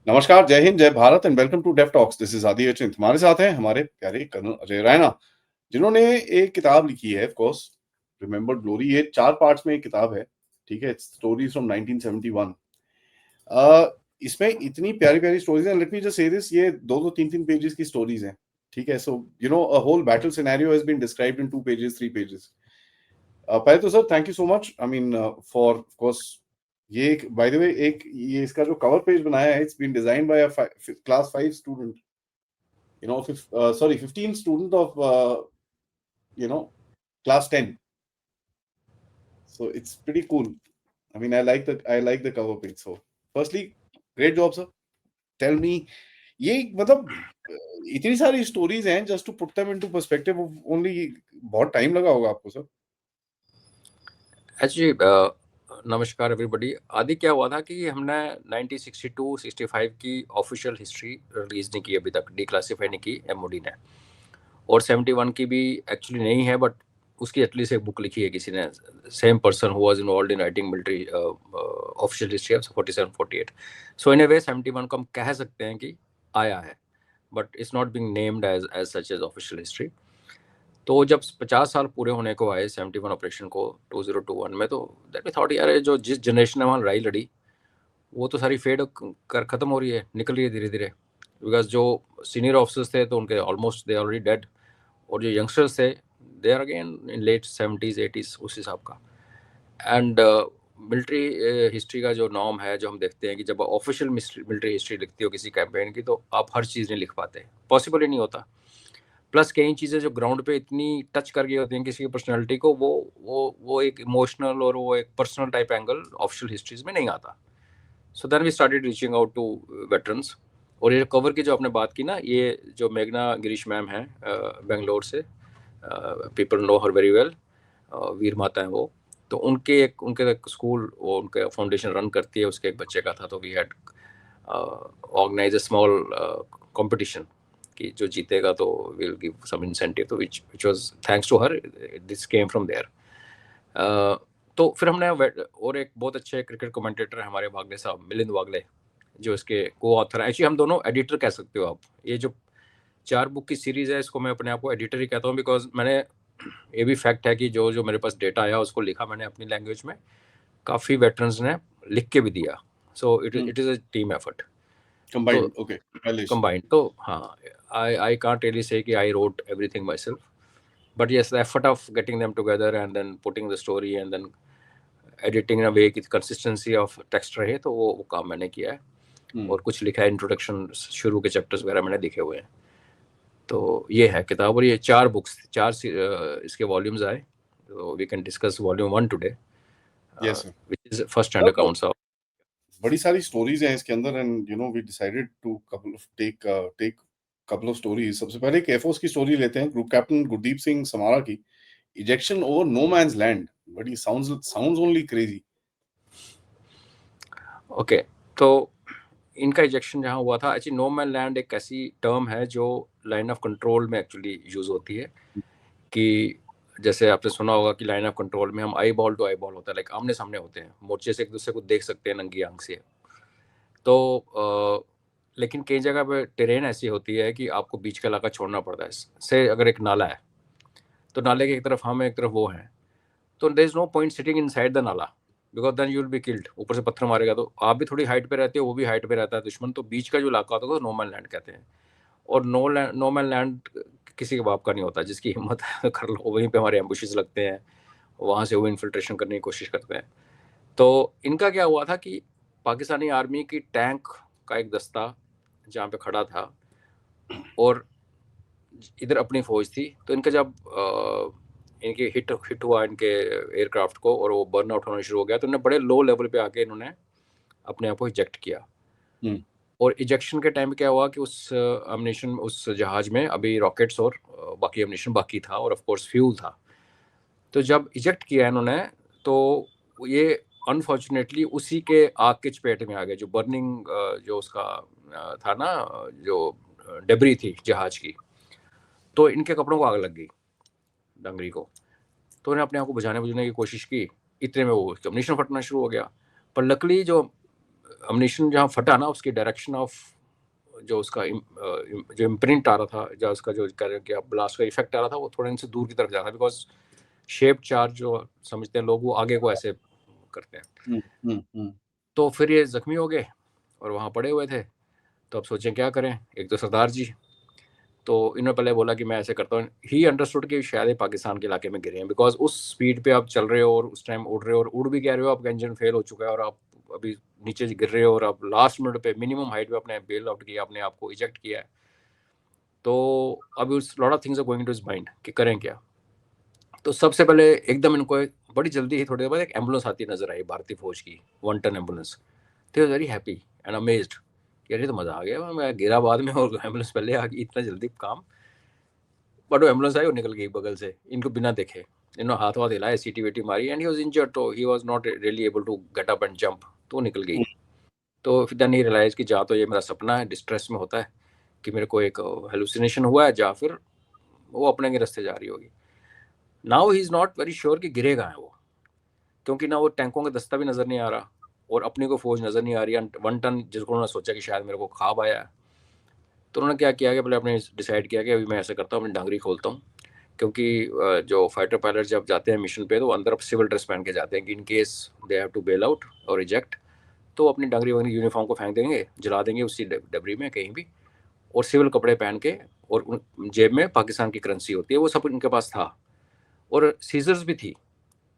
नमस्कार, जय हिंद, जय Bharat and welcome to Def Talks. This is Aadi Achint. हमारे साथ हैं हमारे प्यारे कर्नल अजय रैना, जिन्होंने एक किताब लिखी है, ऑफ कोर्स, रिमेंबर ग्लोरी। ये 4 पार्ट्स में एक किताब है, ठीक है? Stories from 1971। इसमें इतनी प्यारी-प्यारी स्टोरीज हैं। Let me just say this, ये 2-2 3-3 पेजेस की स्टोरीज हैं, ठीक है? So a whole battle scenario has been described in 2 pages, 3 pages. पहले तो sir thank you so much, I mean, for of course. ये एक, बाय द वे, एक ये इसका जो कवर पेज बनाया है, it's been designed by a class 5 student, sorry, 15 student of class 10. So it's pretty cool. I mean, I like the cover page. So firstly, great job, sir. Tell me, ये मतलब इतनी सारी stories हैं, just to put them into perspective, only बहुत time लगा होगा आपको, sir? Actually नमस्कार एवरीबॉडी। आदि क्या हुआ था कि हमने 1962-65 की ऑफिशियल हिस्ट्री रिलीज नहीं की अभी तक, डिक्लासिफाई नहीं की एमओडी ने, और 71 की भी एक्चुअली नहीं है, बट उसकी एटलीस्ट एक बुक लिखी है किसी ने, same person who was involved in writing military official history of 47-48। So in a way 71 को हम कह सकते हैं कि आया है, but it's not being named as such as official history. तो जब 50 साल पूरे होने को आए 71 ऑपरेशन को 2021 में, तो दैट वी थॉट यार जो जिस जनरेशन ने वहाँ लड़ाई लड़ी वो तो सारी फेड कर ख़त्म हो रही है, निकल रही है धीरे धीरे, बिकॉज जो सीनियर ऑफिसर्स थे तो उनके ऑलमोस्ट दे ऑलरेडी डेड, और जो यंगस्टर्स थे they are again in late 70s 80s उस हिसाब का। एंड मिलिट्री हिस्ट्री का जो नॉर्म है, जो हम देखते हैं कि जब ऑफिशियल मिलिट्री हिस्ट्री लिखती हो किसी कैंपेन की, तो आप हर चीज़ नहीं लिख पाते, पॉसिबल ही नहीं होता। प्लस कई चीज़ें जो ग्राउंड पे इतनी टच कर गई होती हैं किसी की पर्सनैलिटी को, वो एक इमोशनल और वो एक personal type angle official histories में नहीं आता। So then we started reaching out to veterans. और ये कवर की जो आपने बात की ना, ये जो मेघना गिरीश मैम हैं बेंगलोर से, people know her very well, वीर माता हैं वो। तो उनके स्कूल और उनके फाउंडेशन रन करती है, उसके एक बच्चे का था, तो we had organise a small competition कि जो जीतेगा तो विल गिव सम इंसेंटिव, तो which was thanks to her, this came from there. तो फिर हमने और एक बहुत अच्छे क्रिकेट कमेंटेटर हैं हमारे वागले साहब, मिलिंद वागले, जो इसके को ऑथर हैं। एक्चुअली हम दोनों एडिटर कह सकते हो आप। ये जो 4 बुक की सीरीज़ है, इसको मैं अपने आप को एडिटर ही कहता हूँ, बिकॉज मैंने, ये भी फैक्ट है कि जो जो मेरे पास डेटा आया उसको लिखा मैंने अपनी लैंग्वेज में, काफ़ी वेटरन्स ने लिख के भी दिया। So it is a team effort. Combined, okay, पहले कंबाइंड तो हाँ, आई कांट रियली से कि I wrote everything myself, but yes the effort of getting them together and then putting the story and then editing in a way कि consistency of text रहे, तो वो काम मैंने किया है। और कुछ लिखा है, इंट्रोडक्शन, शुरू के चैप्टर्स वगैरह मैंने लिखे हुए हैं। तो ये है किताब, और ये 4 बुक्स, 4 इसके वॉल्यूम्स आए, तो we can discuss volume 1 today, yes sir. Which is first hand accounts of. बड़ी सारी स्टोरीज हैं इसके अंदर, and we decided to take couple of stories. सबसे पहले एक एयरफोर्स की स्टोरी लेते हैं, ग्रुप कैप्टन गुरदीप सिंह समारा की, ejection over no man's land. But ये साउंड्स ओनली क्रेजी। ओके, तो इनका इजेक्शन जहाँ हुआ था, एक्चुअली नो मैन लैंड एक ऐसी टर्म है जो लाइन ऑफ कंट्रोल में एक्चुअली यूज होती है, कि जैसे आपने सुना होगा कि लाइन ऑफ कंट्रोल में हम eye ball to eye ball होता है, लाइक आमने सामने होते हैं, मोर्चे से एक दूसरे को देख सकते हैं नंगी आंख से। तो लेकिन कई जगह पे टेरेन ऐसी होती है कि आपको बीच का इलाका छोड़ना पड़ता है। से अगर एक नाला है, तो नाले की एक तरफ हम, एक तरफ वो है, तो there is no point sitting inside the nala, because then you will be killed. ऊपर से पत्थर मारेगा तो आप भी थोड़ी हाइट पे रहते हो, वो भी हाइट पे रहता है दुश्मन, तो बीच का जो इलाका होता है तो नो मैन लैंड कहते हैं। और नो मैन लैंड किसी के बाप का नहीं होता, जिसकी हिम्मत है कर लो, वहीं पे हमारे एम्बुशेस लगते हैं, वहाँ से वो इन्फिल्ट्रेशन करने की कोशिश करते हैं। तो इनका क्या हुआ था कि पाकिस्तानी आर्मी की टैंक का एक दस्ता जहाँ पे खड़ा था, और इधर अपनी फौज थी, तो इनका जब इनके हिट हुआ इनके एयरक्राफ्ट को, और वो बर्न आउट होना शुरू हो गया, तो इन्होंने बड़े लो लेवल पे आके इन्होंने अपने आप को इजेक्ट किया। और इजेक्शन के टाइम क्या हुआ कि उस अम्यूनिशन, उस जहाज में अभी रॉकेट्स और बाकी अम्यूनिशन बाकी था, और ऑफ कोर्स फ्यूल था। तो जब इजेक्ट किया इन्होंने, तो ये अनफॉर्चुनेटली उसी के आग के चपेट में आ गए, जो बर्निंग जो उसका था ना, जो डेबरी थी जहाज की, तो इनके कपड़ों को आग लग गई, डंगरी को। तो उन्हें अपने आप को बुझाने की कोशिश की, इतने में वो कम्युनिकेशन फटना शुरू हो गया। पर लकली जो अम्यूनिशन जहाँ फटा ना, उसकी डायरेक्शन ऑफ जो उसका जो इम्प्रिंट आ रहा था, या उसका जो क्या ब्लास्ट का इफेक्ट आ रहा था, वो थोड़ा इनसे दूर की तरफ जा रहा था, बिकॉज शेप चार्ज जो समझते हैं लोग, वो आगे को ऐसे करते हैं। तो फिर ये जख्मी हो गए और वहाँ पड़े हुए थे। तो अब सोचें क्या करें, एक तो सरदार जी, तो इन्होंने पहले बोला कि मैं ऐसे करता हूँ। ही अंडरस्टूड कि शायद पाकिस्तान के इलाके में गिरे हैं, बिकॉज उस स्पीड पे आप चल रहे हो और उस टाइम उड़ रहे हो, और उड़ भी कह रहे हो, आपका इंजन फेल हो चुका है और आप अभी नीचे गिर रहे हो, और आप लास्ट मिनट पे मिनिमम हाइट पे अपने बेल आउट किया, अपने आप को इजेक्ट किया है। तो अभी उस lot of things are going to his mind कि करें क्या। तो सबसे पहले एकदम इनको बड़ी जल्दी ही थोड़ी देर बाद एक एम्बुलेंस आती नजर आई, भारतीय फौज की 1 ton ambulance. They was very happy and amazed, यार ये तो मजा आ गया, मैं गिरा बाद में और एम्बुलेंस पहले आ गई, इतना जल्दी काम। बट वो एम्बुलेंस आई और निकल गई बगल से, इनको बिना देखे। इन्होंने हाथ वाथ हिलाए, सीटी वेटी मारी, एंड ही वाज इंजर्ड, तो he was not really able to get up and jump, तो निकल गई। तो फिर देन ही रियलाइज कि जा तो ये मेरा सपना है, डिस्ट्रेस में होता है कि मेरे को एक हेलुसिनेशन हुआ है, या फिर वो अपने के रास्ते जा रही होगी। Now he is not very sure कि गिरेगा है वो, क्योंकि ना वो टैंकों का दस्ता भी नजर नहीं आ रहा और अपनी को फौज नजर नहीं आ रही है। 1 टन जिसको उन्होंने सोचा कि शायद मेरे को ख्वाब आया है। तो उन्होंने क्या किया कि पहले अपने डिसाइड किया कि अभी मैं ऐसा करता हूँ, अपनी डांगरी खोलता हूँ, क्योंकि जो फाइटर पायलट जब जाते हैं मिशन पे, तो अंदर सिविल ड्रेस पहन के जाते हैं कि in case they have to bail out और इजेक्ट, तो अपनी डांगरी वांगरी यूनिफॉर्म को फेंक देंगे, जला देंगे उसी डबरी में कहीं भी, और सिविल कपड़े पहन के, और जेब में पाकिस्तान की करेंसी होती है वो सब इनके पास था, और सीजर्स भी थी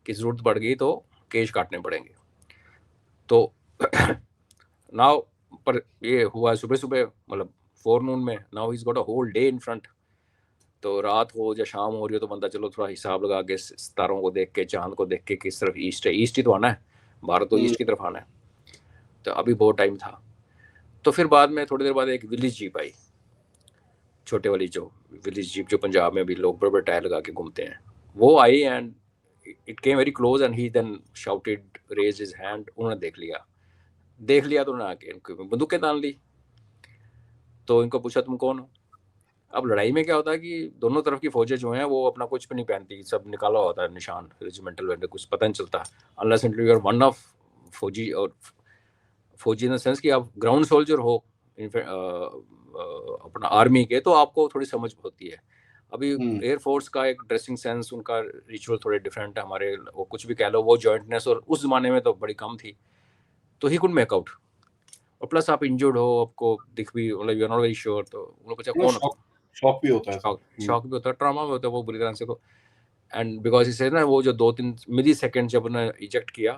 कि जरूरत पड़ गई तो केज काटने पड़ेंगे। तो नाउ पर ये हुआ सुबह सुबह, मतलब फोरनून में। Now is got a whole day in front. तो रात हो या शाम हो रही हो, तो बंदा चलो थोड़ा हिसाब लगा के, सितारों को देख के, चांद को देख के, किस तरफ ईस्ट है, ईस्ट ही तो आना है, भारत तो ईस्ट की तरफ आना है। तो अभी बहुत टाइम था। तो फिर बाद में थोड़ी देर बाद एक विलेज जीप आई, छोटे वाली जो विलेज जीप जो पंजाब में भी लोग बड़े बड़े टायर लगा के घूमते हैं, वो आई, and it came very close, and he then shouted, raise his hand. उन्होंने देख लिया तो उन्होंने आके इनको बंदूकें तान ली। तो इनको पूछा तुम कौन हो। अब लड़ाई में क्या होता है कि दोनों तरफ की फौजें जो हैं वो अपना कुछ भी नहीं पहनती, सब निकाला होता है निशान, रेजिमेंटल वैसे कुछ पता नहीं चलता, unless and you are one of फौजी, और फौजी इन द सेंस कि आप ग्राउंड सोल्जर हो अपना आर्मी के, तो आपको थोड़ी समझ होती है। अभी एयरफोर्स का एक ड्रेसिंग सेंस, उनका रिचुअल थोड़े डिफरेंट है हमारे, वो कुछ भी कह लो, वो जॉइंटनेस और उस जमाने में तो बड़ी कम थी। तो ही कुड मेक आउट, और प्लस आप इंजर्ड हो, आपको दिख भी, मतलब you are not very sure. तो उन्होंने पूछा कौन हो तुम। शॉक भी होता है शॉक भी होता है, ट्रॉमा भी होता है वो बुरी तरह से। तो एंड बिकॉज इसे ना वो जो 2-3 मिली सेकेंड जब उन्होंने इजेक्ट किया,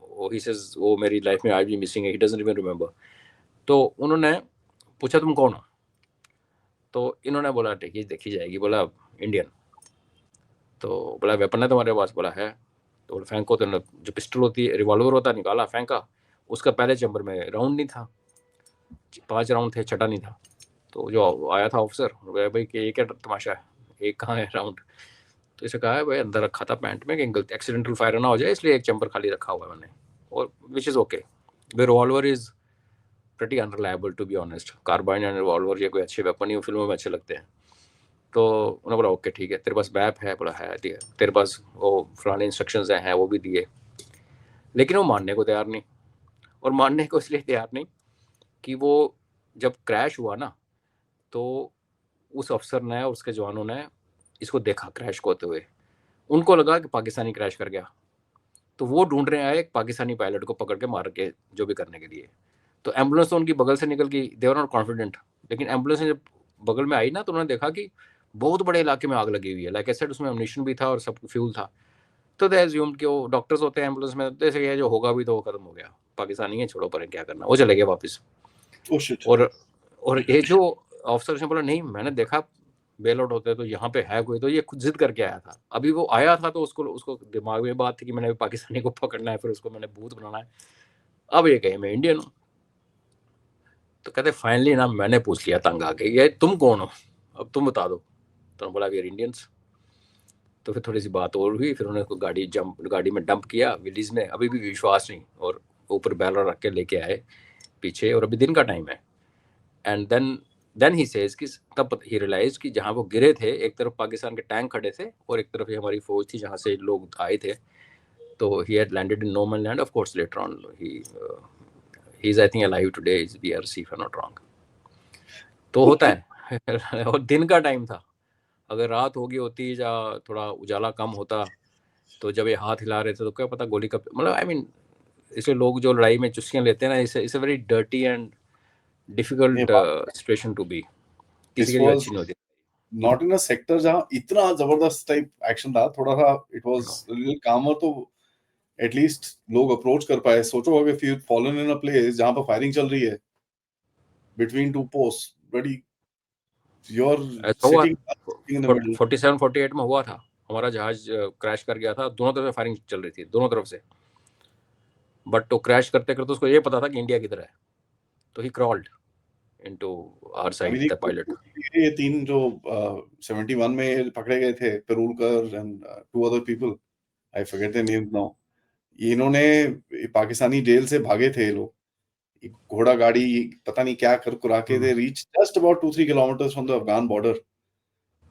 वो ही सेज वो मेरी लाइफ में आज भी मिसिंग है, ही डजंट इवन रिमेंबर। तो उन्होंने पूछा तुम कौन हो। तो इन्होंने बोला ठीक है देखी जाएगी, बोला इंडियन। तो बोला वेपन है तुम्हारे पास, बोला है। तो बोला फेंको। तो जो पिस्टल होती है, रिवॉल्वर होता है, निकाला, फेंका। उसका पहले चैम्बर में राउंड नहीं था, 5 राउंड थे, छठा नहीं था। तो जो आया था ऑफिसर, भाई कि ये क्या तमाशा है, एक कहाँ है राउंड। तो इसे कहा है भाई अंदर रखा था पैंट में, कि एक्सीडेंटल फायर ना हो जाए, इसलिए एक चैम्बर खाली रखा हुआ है मैंने, और which is okay. The revolver is pretty unreliable to be honest. Carbine and revolver ये कोई अच्छे वेपन ही फिल्मों में अच्छे लगते हैं। तो उन्होंने बोला ओके ठीक है, तेरे पास बैप है, बोला है, दिया। तेरे पास वो फलाने इंस्ट्रक्शंस हैं, वो भी दिए। लेकिन वो मानने को तैयार नहीं, और मानने को इसलिए तैयार नहीं कि वो जब क्रैश हुआ ना, तो उस अफसर ने और उसके जवानों ने इसको देखा क्रैश को होते हुए, उनको लगा कि पाकिस्तानी क्रैश कर गया। तो वो ढूंढ रहे आए एक पाकिस्तानी पायलट को पकड़ के मार के जो भी करने के लिए। तो एम्बुलेंस तो उनकी बगल से निकल गई, दे वर नॉट कॉन्फिडेंट। लेकिन एम्बुलेंस जब बगल में आई ना, तो उन्होंने देखा कि बहुत बड़े इलाके में आग लगी हुई है, लाइक आई सेड, उसमें अम्यूनिशन भी था और सब फ्यूल था। तो दे अज्यूम्ड कि वो डॉक्टर्स होते हैं एम्बुलेंस में, जैसे ये जो होगा भी तो वो खत्म हो गया, पाकिस्तानी है, छोड़ो पर क्या करना, वो चले गए वापस। और ये जो ऑफिसर ने बोला नहीं मैंने देखा बेल आउट होते तो यहाँ पे है कोई, तो ये खुद जिद करके आया था। अभी वो आया था तो उसको उसको दिमाग में बात थी कि मैंने पाकिस्तानी को पकड़ना है, फिर उसको मैंने भूत बनाना है। अब ये कहे मैं इंडियन हूँ। तो कहते फाइनली ना मैंने पूछ लिया तंग आके, ये तुम कौन हो, अब तुम बता दो। तो बोला वी आर इंडियंस। तो फिर थोड़ी सी बात और हुई, फिर उन्होंने गाड़ी में डंप किया विलीज में। अभी भी विश्वास नहीं, और ऊपर बैरल रख के लेके आए पीछे, और अभी दिन का टाइम है। एंड देन ही सेज कि तब ही रियलाइज कि जहाँ वो गिरे थे, एक तरफ पाकिस्तान के टैंक खड़े थे और एक तरफ ही हमारी फौज थी जहाँ से लोग आए थे। तो he had landed in no man land. Of course later on he is I think alive today, is BRC if I am not wrong. तो होता है और दिन का टाइम था, अगर रात होगी होती या थोड़ा उजाला कम होता, तो जब ये हाथ हिला रहे थे तो क्या पता गोली कब, मतलब आई मीन, इसलिए लोग जो लड़ाई में चुस्कियां लेते हैं ना, it's a very dirty and ये डिफिकल्ट बात, सिचुएशन टू बी, किसी दिस के लिए वाज अच्छी नहीं होती। नॉट इन अ सेक्टर जहां इतना जबरदस्त टाइप एक्शन था, थोड़ा सा इट वाज लिटिल कामर, तो एटलीस्ट लोग अप्रोच कर पाए। सोचो अगर if you fallen in a place जहां पर फायरिंग चल रही है बिटवीन टू पोस्ट, बड़ी यू आर ऐसा हुआ सिटिंग इन द मिडिल। 47-48 में हुआ था, हमारा जहाज क्रैश कर गया था, दोनों तरफ से फायरिंग चल रही थी, दोनों तरफ से, बट तो क्रैश करते करते उसको ये पता था कि इंडिया किधर है, तो ही क्रॉल्ड इनटू आवर अभी साइड, द पायलट। देखिए ये तीन जो 71 में पकड़े गए थे, Parulkar and two other people, I forget their names now, इन्होंने पाकिस्तानी जेल से भागे थे ये लोग, एक घोड़ा गाड़ी पता नहीं क्या कर कुरा के, they reach just about 2-3 kilometre from the Afghan border,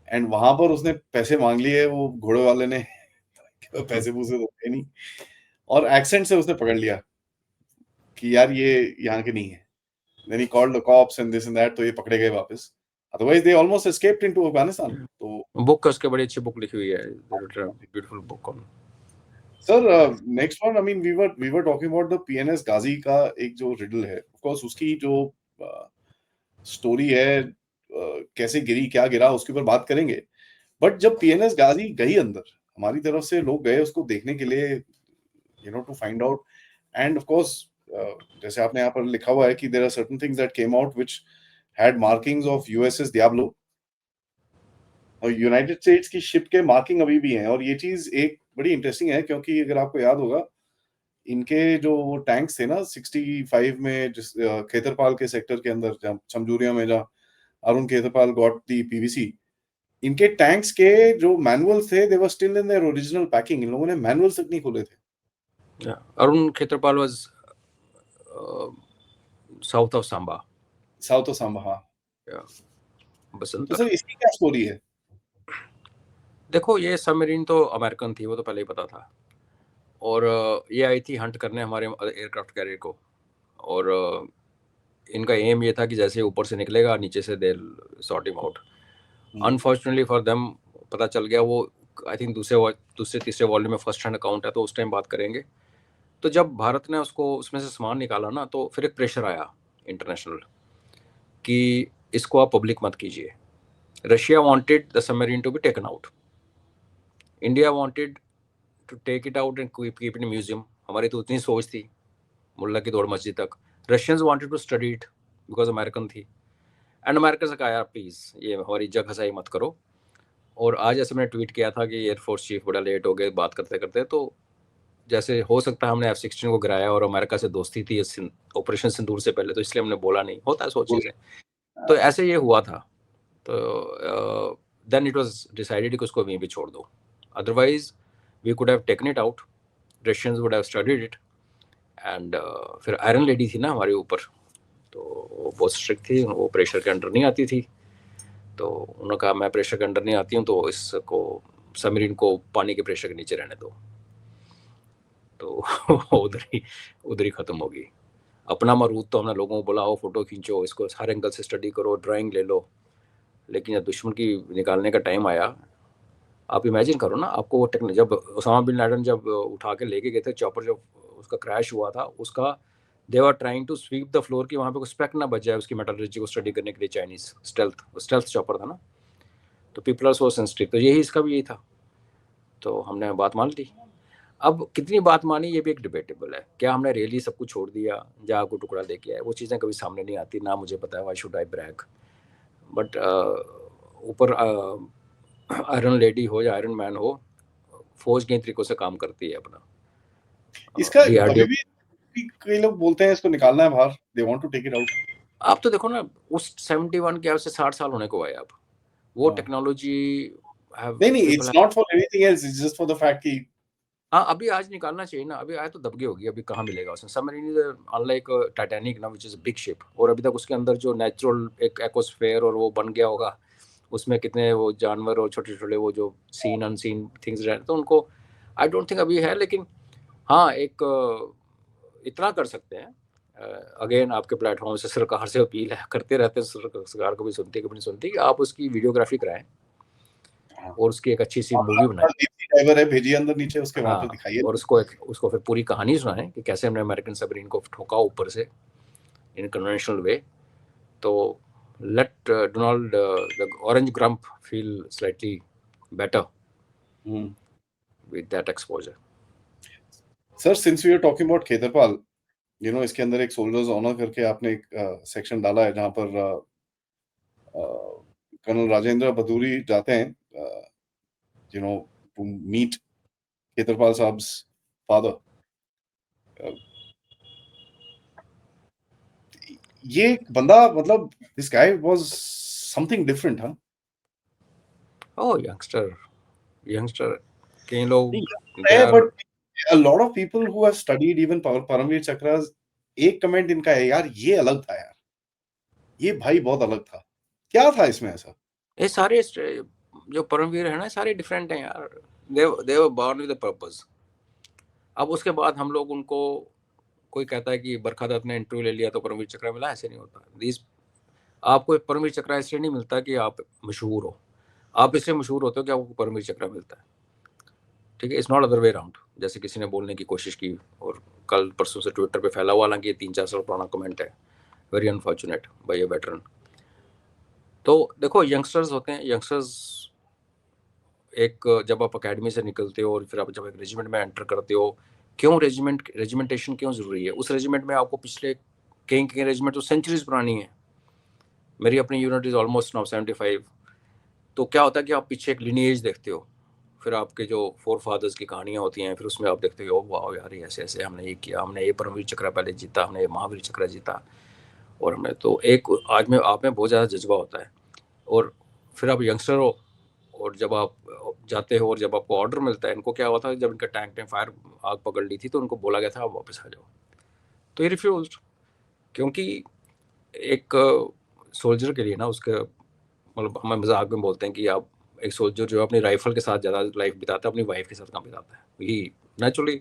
and वहां पर उसने पैसे मांग लिए वो घोड़े वाले ने पैसे पूसे तो थे नहीं, और एक्सेंट से उसने पकड़ लिया कि यार ये यहाँ के नहीं है। Then he called the cops and this and that, तो ये पकड़े गए वापस, otherwise they almost escaped into Afghanistan। तो बुक उसके बड़ी अच्छी बुक लिखी हुई है, beautiful book on. Sir next one, I mean we were talking about the PNS Ghazi का एक जो रिडल है, ऑफ कोर्स उसकी जो स्टोरी है, कैसे गिरी क्या गिरा उसके ऊपर बात करेंगे, बट जब पीएनएस गाजी गई अंदर, हमारी तरफ से लोग गए उसको देखने के लिए, you know, to find out, and of course जैसे आपने यहाँ पर लिखा हुआ है कि there are certain things that came out which had markings of USS Diablo, और यूनाइटेड स्टेट्स की शिप के मार्किंग अभी भी हैं। और ये चीज एक बड़ी इंटरेस्टिंग है, क्योंकि अगर आपको याद होगा, इनके जो वो टैंक्स थे ना 65 में, जिस खेतरपाल के सेक्टर के अंदर, जहाँ समझूरिया में, जहाँ Arun Khetarpal got the PVC, इनके टैंक्स के जो मैनुअल्स थे they were still in their original packing, इन लोगों ने मैनुअल्स तक नहीं खोले थे। Arun Khetarpal was south of Samba, south of Samba, हाँ। तो बसंतर। सर इसकी क्या स्टोरी है? देखो ये सबमरीन तो अमेरिकन थी, वो तो पहले ही पता था, और ये आई थी हंट करने हमारे एयरक्राफ्ट कैरियर को, और इनका एम ये था कि जैसे ऊपर से निकलेगा नीचे से they sort him out. Unfortunately for them पता चल गया, वो आई थिंक दूसरे तीसरे वॉल्यूम में फर्स्ट हैंड अकाउंट है, तो उस टाइम बात करेंगे। तो जब भारत ने उसको उसमें से सामान निकाला ना, तो फिर एक प्रेशर आया इंटरनेशनल कि इसको आप पब्लिक मत कीजिए। Russia wanted the submarine to be taken out, India wanted to take it out and keep it in museum, हमारी तो उतनी सोच थी, मुल्ला की दौड़ मस्जिद तक। Russians wanted to study it because American थी, एंड अमेरिका से कहा यार प्लीज़ ये हमारी इज्जत हसाई मत करो। और आज जैसे मैंने ट्वीट किया था कि एयरफोर्स चीफ बड़ा लेट हो गए बात करते करते, तो जैसे हो सकता है हमने F-16 को गिराया और अमेरिका से दोस्ती थी ऑपरेशन सिंदूर से पहले, तो इसलिए हमने बोला नहीं, होता है सो चीज़ें। तो ऐसे ये हुआ था, तो देन इट वाज डिसाइडेड कि उसको वहीं पे छोड़ दो, otherwise we could have taken it out, Russians would have studied it, and फिर आयरन लेडी थी ना हमारे ऊपर, तो वो बहुत स्ट्रिक्ट थी, वो प्रेशर के अंडर नहीं आती थी, तो उन्होंने कहा मैं प्रेशर के अंडर नहीं आती हूँ, तो इसको सबमरीन को पानी के प्रेशर के नीचे रहने दो, तो उधर ही खत्म होगी। अपना मरूद तो हमने लोगों को बोला आओ फोटो खींचो, इसको हर एंगल से स्टडी करो, ड्राइंग ले लो, लेकिन जब दुश्मन की निकालने का टाइम आया, आप इमेजिन करो ना, आपको वो टेक्नोलॉजी, जब ओसामा बिन लादेन जब उठा के लेके गए थे चॉपर, जब उसका क्रैश हुआ था, उसका they are trying to sweep the floor कि वहाँ पे कोई स्पेक ना बच जाए उसकी मेटलर्जी को स्टडी करने के लिए। चाइनीज स्टेल्थ चॉपर था ना, तो पीपल आर सो सेंसिटिव, तो यही इसका भी यही था, तो हमने बात मान ली। अब कितनी बात मानी ये भी एक डिबेटेबल है, क्या हमने रियली सब कुछ छोड़ दिया या को टुकड़ा लेके आए, वो चीज़ें कभी सामने नहीं आती ना, मुझे पता है why should I brag, but ऊपर आयरन लेडी हो या आयरन मैन हो, फौज कई तरीकों से काम करती है अपना। इसका DRDO, अभी भी कई लोग बोलते हैं इसको निकालना है बाहर, they want to take it out. आप तो देखो ना, उस 71 के से 60 साल होने को आए, अब वो टेक्नोलॉजी नहीं, it's not for anything else, it's just for the fact कि हाँ अभी आज निकालना चाहिए ना, अभी आए तो दबगे होगी, अभी कहाँ मिलेगा उसमें। सबमरीन इज अनलाइक टाइटैनिक ना, विच इज बिग शिप, और अभी तक उसके अंदर जो नेचुरल एक एकोस्फेयर और वो बन गया होगा, उसमें कितने वो जानवर और छोटे छोटे वो जो सीन अनसीन थिंग्स रहते, तो उनको आई डोंट थिंक अभी है, लेकिन हाँ एक इतना कर सकते हैं, अगेन आपके प्लेटफॉर्म से सरकार से अपील है, करते रहते हैं, सरकार को भी सुनती है, कभी नहीं सुनती, कि आप उसकी वीडियोग्राफी कराएं हाँ। और उसकी एक अच्छी सी मूवी आपका बनाएं। डीसी ड्राइवर है, भेजिए अंदर नीचे, उसके वहां पे हाँ, दिखाइए। और उसको फिर पूरी कहानी सुनाएं कि कैसे हमने अमेरिकन सबमरीन को ठोका ऊपर से इन कन्वेंशनल वे। तो let Donald the orange grump feel slightly better with that exposure. Sir, since we are talking about Khetarpal, इसके अंदर एक सोल्जर्स ऑनर करके आपने एक सेक्शन डाला है जहां पर कर्नल राजेंद्र भदूरी जाते हैं टू मीट खेतरपाल साहब्स फादर। ये बंदा, मतलब this guy was something different. हाँ, Oh, youngster कई लोग दे है, are, but a lot of people who have studied even Paramvir Chakras, एक कमेंट इनका है, यार ये अलग था, यार ये भाई बहुत अलग था। क्या था इसमें ऐसा? ये सारे जो परमवीर है ना, सारे डिफरेंट हैं यार। They were born with a purpose. अब उसके बाद हम लोग उनको, कोई कहता है कि बरखा दत्त ने इंटरव्यू ले लिया तो परमवीर चक्रा मिला, ऐसे नहीं होता। दिस आपको परमवीर चक्रा इसलिए नहीं मिलता कि आप मशहूर हो, आप इसलिए मशहूर होते हो कि आपको परमवीर चक्रा मिलता है। ठीक है, it's not other way around, जैसे किसी ने बोलने की कोशिश की और कल परसों से ट्विटर पे फैला हुआ, हालांकि 3-4 साल पुराना कमेंट है, very unfortunate by a veteran. तो देखो, यंगस्टर्स होते हैं, यंगस्टर्स एक, जब आप अकेडमी से निकलते हो और फिर आप जब एक रेजिमेंट में एंटर करते हो, क्यों रेजिमेंटेशन क्यों ज़रूरी है? उस रेजिमेंट में आपको पिछले कई कई रेजिमेंट तो सेंचुरीज पुरानी है। मेरी अपनी यूनिट इज़ ऑलमोस्ट नाउ 75। तो क्या होता है कि आप पीछे एक लिनिएज देखते हो, फिर आपके जो फोर फादर्स की कहानियाँ होती हैं, फिर उसमें आप देखते हो वाह यार, ये ऐसे ऐसे हमने ये किया, हमने ये परमवीर चक्र पहले जीता, हमने ये महावीर चक्र जीता, और हमने तो एक आज में आप में बहुत ज़्यादा जज्बा होता है। और फिर आप यंगस्टर हो, और जब आप जाते हो और जब आपको ऑर्डर मिलता है, इनको क्या हुआ था, जब इनका टैंक ने फायर आग पकड़ ली थी तो उनको बोला गया था आप वापस आ जाओ, तो ये रिफ्यूज। क्योंकि एक सोल्जर के लिए ना, उसके मतलब हम मजाक में बोलते हैं कि आप एक सोल्जर जो अपनी राइफल के साथ ज़्यादा लाइफ बिताता है, अपनी वाइफ के साथ कम बिताता है। He naturally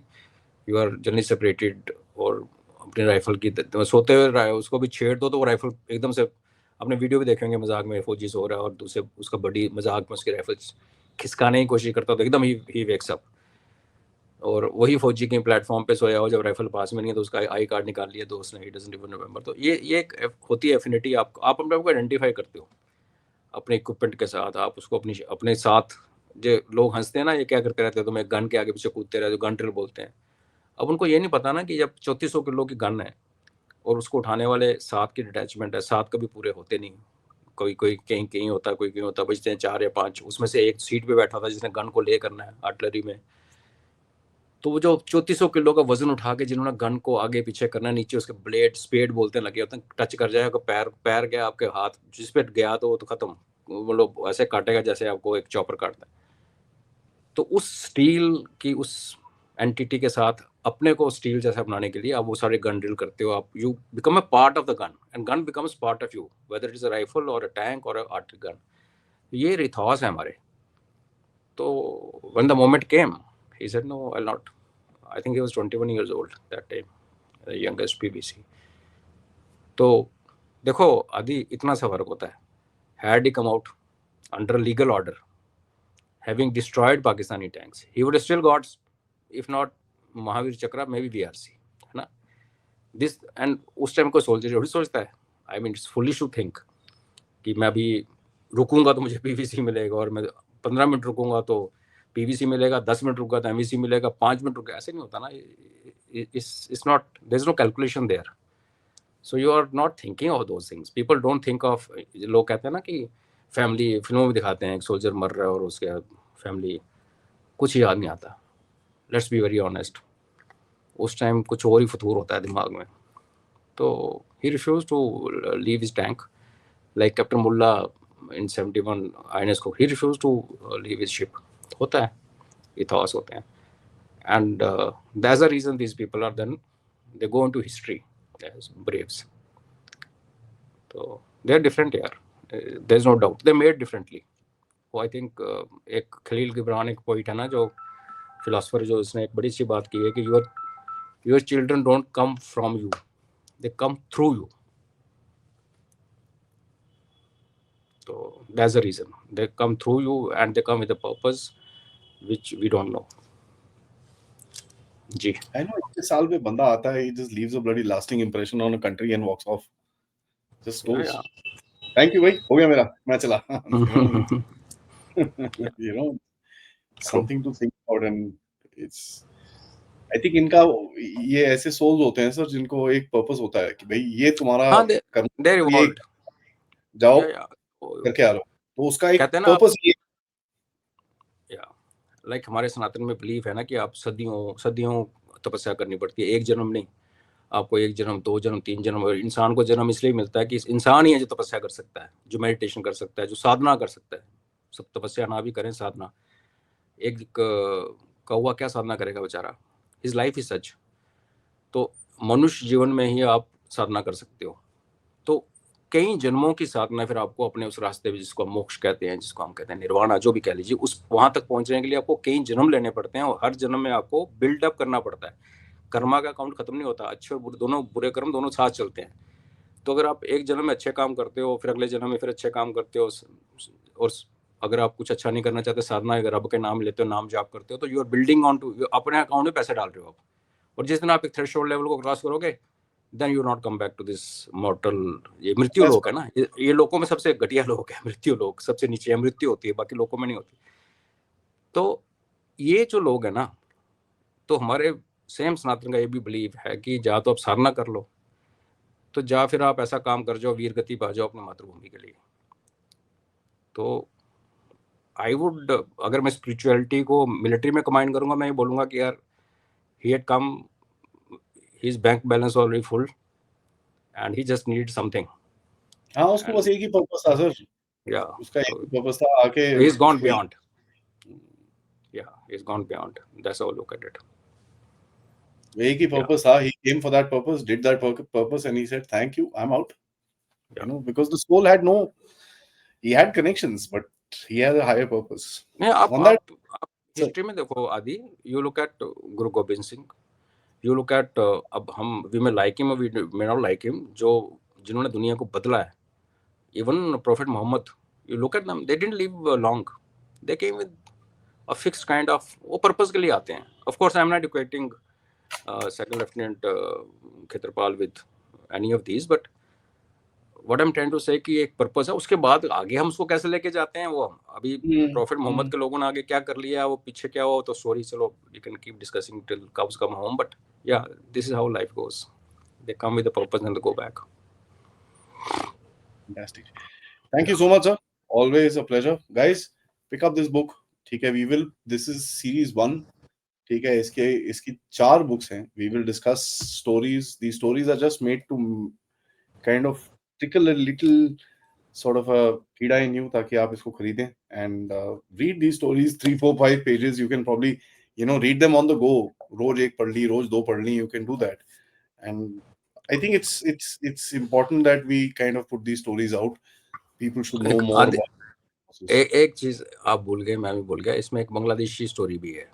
you are generally separated, और अपनी राइफल की सोते हुए उसको भी छेड़ दो तो वो राइफल एकदम से, अपने वीडियो भी देखेंगे मजाक में, फौजी सो रहा है और दूसरे उसका बड़ी मजाक में उसकी राइफल खिसकाने की कोशिश करता, तो एकदम ही वेक्स अप। और वही फौजी के प्लेटफॉर्म पे सोया हो, जब राइफल पास में नहीं है तो उसका आई कार्ड निकाल लिया दोस्त ने, ही डजंट इवन रिमेंबर। तो ये एक होती है एफिनिटी, आप अपने आप को आइडेंटिफाई करते हो अपने इक्विपमेंट के साथ, आप उसको अपने साथ। जो लोग हंसते हैं ना, ये क्या करते रहते हैं, तो मैं गन के आगे पीछे कूदते रहते, गन ड्रिल बोलते हैं। अब उनको ये नहीं पता ना कि जब 3400 किलो की गन है और उसको उठाने वाले 7 की डिटैचमेंट है, 7 कभी पूरे होते नहीं, कोई कोई कहीं कहीं होता है, कोई कहीं होता है, बचते हैं 4 या 5। उसमें से एक सीट पे बैठा था जिसने गन को ले करना है आर्टिलरी में। तो वो जो 3400 किलो का वजन उठा के जिन्होंने गन को आगे पीछे करना, नीचे उसके ब्लेड स्पेड बोलते हैं लगे होते हैं, टच कर जाएगा पैर, पैर गया आपके हाथ जिस पे गया तो वो तो खत्म, मतलब ऐसे काटेगा जैसे आपको एक चॉपर काटता है। तो उस स्टील की उस एंटिटी के साथ अपने को स्टील जैसा बनाने के लिए आप वो सारे गन ड्रिल करते हो, आप you become a part of the gun and gun becomes part of you, whether it is a rifle और अ टैंक और अ आर्टिलरी गन। ये रिथॉस है हमारे। तो when the moment came, he said no, I will not. I think he was 21 years old that time, the youngest PVC। तो देखो आदि, इतना सा फर्क होता है। Had he come out under legal order, having destroyed Pakistani tanks, he would have still got, if not Mahavir Chakra, maybe VRC, है ना। दिस एंड उस टाइम कोई सोल्जर थोड़ी सोचता है, I mean it's foolish to think कि मैं अभी रुकूंगा तो मुझे पीवीसी मिलेगा, और मैं 15 मिनट रुकूंगा तो पीवीसी मिलेगा, 10 मिनट रुका तो एमवीसी मिलेगा, 5 मिनट रुका, ऐसे नहीं होता ना। It's not, there is no calculation there. So you are not thinking of those things, people don't think of. लोग कहते हैं ना कि फैमिली, फिल्मों में दिखाते हैं एक सोल्जर मर रहा है और उसके फैमिली, कुछ याद नहीं आता। लेट्स बी वेरी ऑनेस्ट, उस टाइम कुछ और ही फतूर होता है दिमाग में। तो he refuse to leave his tank, like captain Mulla in 71 INS को, he refuse to leave his ship. होता है, इथॉस होते हैं, and that's the reason these people are then they go into history as braves. तो they are different यार, there is no doubt, they made differently. वो I think एक खलील गिब्रान एक poet है ना, जो फिलोसफर, जो इसने एक बड़ी सी बात की है कि your children don't come from you, they come through you. So that's the reason they come through you, and they come with a purpose which we don't know. जी I know 21 साल में बंदा आता है, he just leaves a bloody lasting impression on a country and walks off. Just goes. Thank you भाई, हो गया मेरा, मैं चला. You know, something to think about, and it's, I think इनका ये ऐसे souls होते हैं सर जिनको एक purpose होता है कि भाई ये तुम्हारा हाँ, कर्म, they ये evolved. जाओ Yeah. करके आ लो, तो उसका एक कहते हैं ना आप, purpose ये लाइक हमारे सनातन में बिलीफ है ना कि आप सदियों तपस्या करनी पड़ती है, एक जन्म नहीं, आपको 1 जन्म, 2 जन्म, 3 जन्म. और इंसान को जन्म इसलिए मिलता है कि इंसान ही है जो तपस्या कर सकता है, जो मेडिटेशन कर सकता है, जो साधना कर सकता है. सब तपस्या ना भी करें, साधना. एक कौवा क्या साधना करेगा बेचारा, हिज लाइफ इज सच. तो मनुष्य जीवन में ही आप साधना कर सकते हो. तो कई जन्मों की साधना फिर आपको अपने उस रास्ते में, जिसको हम मोक्ष कहते हैं, जिसको हम कहते हैं निर्वाणा, जो भी कह लीजिए, उस वहां तक पहुंचने के लिए आपको कई जन्म लेने पड़ते हैं, और हर जन्म में आपको बिल्डअप करना पड़ता है. कर्मा का अकाउंट खत्म नहीं होता, अच्छे और बुरे दोनों, बुरे कर्म दोनों साथ चलते हैं. तो अगर आप एक जन्म में अच्छे काम करते हो, फिर अगले जन्म में फिर अच्छे काम करते हो, और अगर आप कुछ अच्छा नहीं करना चाहते, साधना, अगर रब के नाम लेते हो, नाम जाप करते हो, तो you are building on to, अपने अकाउंट में पैसे डाल रहे हो आप. और जिस दिन आप एक थ्रेशोल्ड लेवल को क्रॉस करोगे, then you not come back to this mortal. ये मृत्यु लोक है ना, ये लोकों में सबसे घटिया लोक है. मृत्यु लोक सबसे नीचे है, मृत्यु होती है, बाकी लोकों में नहीं होती. तो ये जो लोग है ना, तो हमारे सेम सनातन का ये भी बिलीव है कि जा तो आप साधना कर लो, तो जा फिर आप ऐसा काम कर जाओ, वीर गति पा जाओ अपनी मातृभूमि के लिए. तो आई वुड, अगर मैं स्पिरिचुअलिटी को मिलिट्री में कंबाइन करूंगा, मैं ये बोलूंगा कि यार, he had come, his bank balance already full, and he just need something. हाँ, उसको बस एक ही पर्पस था सर. या उसका एक ही पर्पस था, आके he has gone beyond. Yeah, he's gone beyond. That's how I look at it. एक ही पर्पस था. He came for that purpose, did that purpose, and he said, "Thank you, I'm out." You know, because the soul had no, he had connections, but he had a higher purpose. आप Sir. History में देखो आदि, you look at Guru Gobind Singh, you look at अब हम, we may like him or we may not like him, जो जिन्होंने दुनिया को बदला है, even Prophet Muhammad, you look at them, they didn't live long. They came with a fixed kind of, वो purpose के लिए आते हैं. Of course, I'm not equating Second Lieutenant Khetarpal with any of these, but what I'm trying to say कि एक purpose है. उसके बाद आगे हम उसको कैसे लेके जाते हैं, वो अभी प्रॉफिट मोहम्मद के लोगों ने आगे क्या कर लिया, वो पीछे क्या हुआ, तो स्टोरी, चलो you can keep discussing till cows come home, but yeah, this is how life goes. They come with a purpose and they go back. Fantastic. Thank you so much, sir. Always a pleasure. Guys, pick up this book. ठीक है, we will, this is series 1. ठीक है, इसकी 4 books हैं. We will discuss stories. These stories are just made to kind of tickle a little sort of a कीड़ा in you, ताकि आप इसको खरीदें and read these stories. 3, 4, 5 pages. You can probably, you know, read them on the go. रोज एक पढ़ ली, रोज 2 पढ़ ली. You can do that. And I think it's important that we kind of put these stories out. People should know more about this. एक चीज आप भूल गए, मैं भी भूल गया, इसमें एक बांग्लादेशी स्टोरी भी है.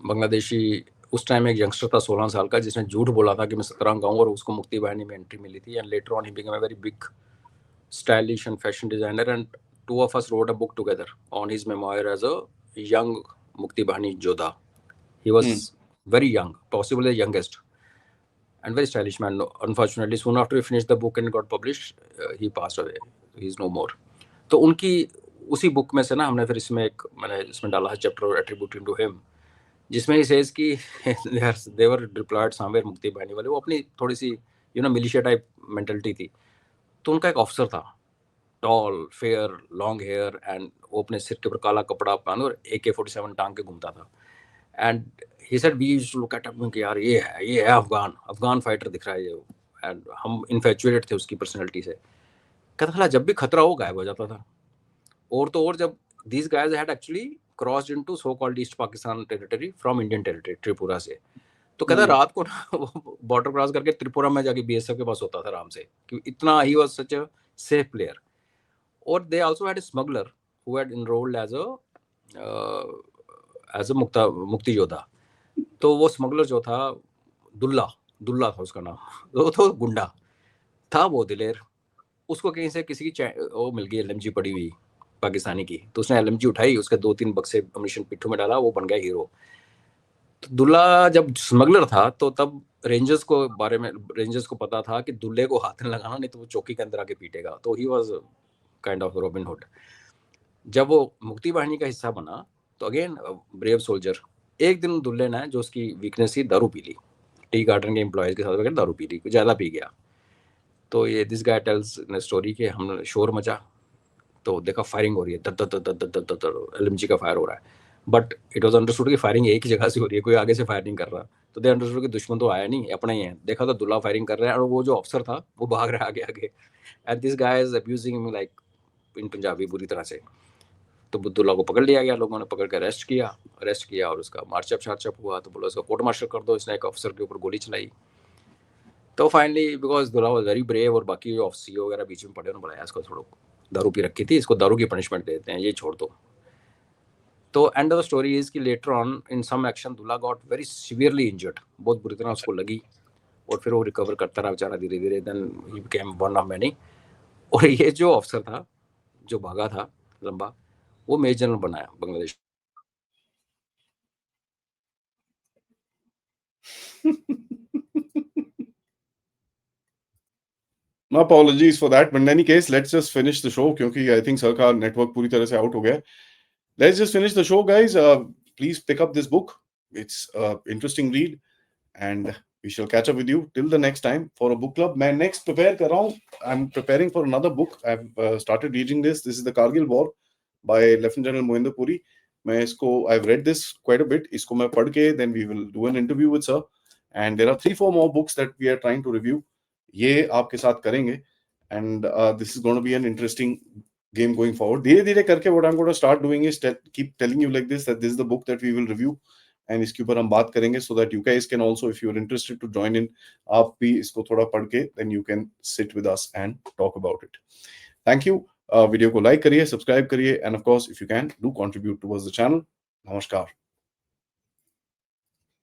बांग्लादेशी उस टाइम एक यंगस्टर था 16 साल का, जिसने झूठ बोला था कि मैं सतरंग गाऊं, और उसको मुक्ति बाहिनी में एंट्री मिली थी. And later on he became a very big stylish and fashion designer, and 2 of us wrote a book together on his memoir as a young Mukti Bahini Jodha. He was very young, possibly the youngest, and very stylish man. Unfortunately, soon after we finished the book and got published, he passed away. He is no more. तो उनकी उसी book में से ना हमने फिर इसमें एक, मैंने इसमें डाला है चैप्टर एट्रीब्यूटिंग टू हिम, जिसमें ही सेज कि दे वर डिप्लॉयड समवेयर, मुक्ति बाहिनी वाले, वो अपनी थोड़ी सी मिलिशिया टाइप मेंटालिटी थी. तो उनका एक ऑफिसर था, tall, fair, long hair, and वो अपने सिर के ऊपर काला कपड़ा पहने और AK-47 टांग के घूमता था. And he said we used to look at him कि यार ये है अफगान फाइटर दिख रहा है ये. एंड हम इन्फैचुएटेड थे उसकी पर्सनैलिटी से. कहता था जब भी खतरा हो गायब हो जाता था. और तो और जब these guys had actually crossed into so-called East Pakistan territory from Indian territory, Tripura से. तो कहता रात को बॉर्डर क्रॉस करके त्रिपुरा में जाके BSF के पास होता था आराम से, क्योंकि इतना ही was such a safe player. और they also had a smuggler who had enrolled as a मुक्ति योद्धा. तो वो स्मगलर जो था दुल्ला, दुल्ला था उसका नाम, वो तो गुंडा था, वो दिलेर। उसको कहीं से किसी की वो मिल गई LMG पड़ी हुई पाकिस्तानी की, तो उसने LMG उठाई, उसके 2-3 बक्से अम्यूनिशन पिट्ठू में डाला, वो बन गया हीरो। तो दुल्ला जब स्मगलर था तो तब रेंजर्स को पता था कि दुल्ले को हाथ नहीं लगाना, नहीं तो वो चौकी के अंदर आके पीटेगा। तो he was kind of robin hood. जब वो मुक्ति वाहिनी का हिस्सा बना तो अगेन ब्रेव सोल्जर। एक दिन दुल्ले ने, जो उसकी वीकनेस थी, दारू पी ली, टी गार्डन के एम्प्लॉयज के साथ वगैरह दारू पी ली, ज़्यादा पी गया। तो ये दिस गाय टेल्स स्टोरी के हम शोर मचा, तो देखा फायरिंग हो रही है, LMG का फायर हो रहा है, बट इट वॉज अंडरस्टूड कि फायरिंग एक ही जगह से हो रही है, कोई आगे से फायर नहीं कर रहा। तो दे अंडरस्टूड कि दुश्मन तो आया नहीं, अपना ही है। देखा तो दुल्ला फायरिंग कर रहा है, और वो जो अफसर था वो भाग रहा है आगे आगे, and this guy is abusing me like in Punjabi बुरी तरह से। तो दुल्ला को पकड़ लिया गया, लोगों ने पकड़ कर अरेस्ट किया और उसका मार्चअप शार्चअप हुआ। तो बोला उसका कोर्ट मार्शल कर दो, इसने एक अफसर के ऊपर गोली चलाई। तो finally because Dulla was very brave, और बाकी जो CEO वगैरह बीच में पड़े, उन्होंने बुलाया, इसको थोड़ा दारू पी रखी थी, इसको दारू की पनिशमेंट देते हैं, ये छोड़ दो। तो end of the story is कि later on in some action Dulla got very severely injured, बहुत बुरी तरह उसको लगी, और फिर वो रिकवर करता रहा बेचारा धीरे धीरे, then he became one of many. और ये जो अफसर था जो भागा था लंबा, वो मेजर जनरल बनाया Bangladesh. My apologies for that, but in any case, let's just finish the show क्योंकि I think सर का नेटवर्क पूरी तरह से आउट हो गया है. Let's just finish the show, guys. Please pick up this book. It's interesting read, and we shall catch up with you till the next time for a book club. मैं next prepare कर रहा हूँ. I'm preparing for another book. I've started reading this. This is the Kargil War by Lieutenant General Mohinder Puri. मैं इसको I've read this quite a bit. इसको मैं पढ़ के then we will do an interview with sir. And there are 3-4 more books that we are trying to review. ये आपके साथ करेंगे. And this is going to be an interesting game going forward. धीरे धीरे करके what I'm going to start doing is keep telling you like this, that this is the book that we will review and इसके ऊपर हम बात करेंगे, so that you guys can also, if you're interested to join in, आप भी इसको थोड़ा पढ़ के then you can sit with us and talk about it. Thank you. Video को लाइक करिए, सब्सक्राइब करिए, and of course if you can do contribute towards the channel. नमस्कार.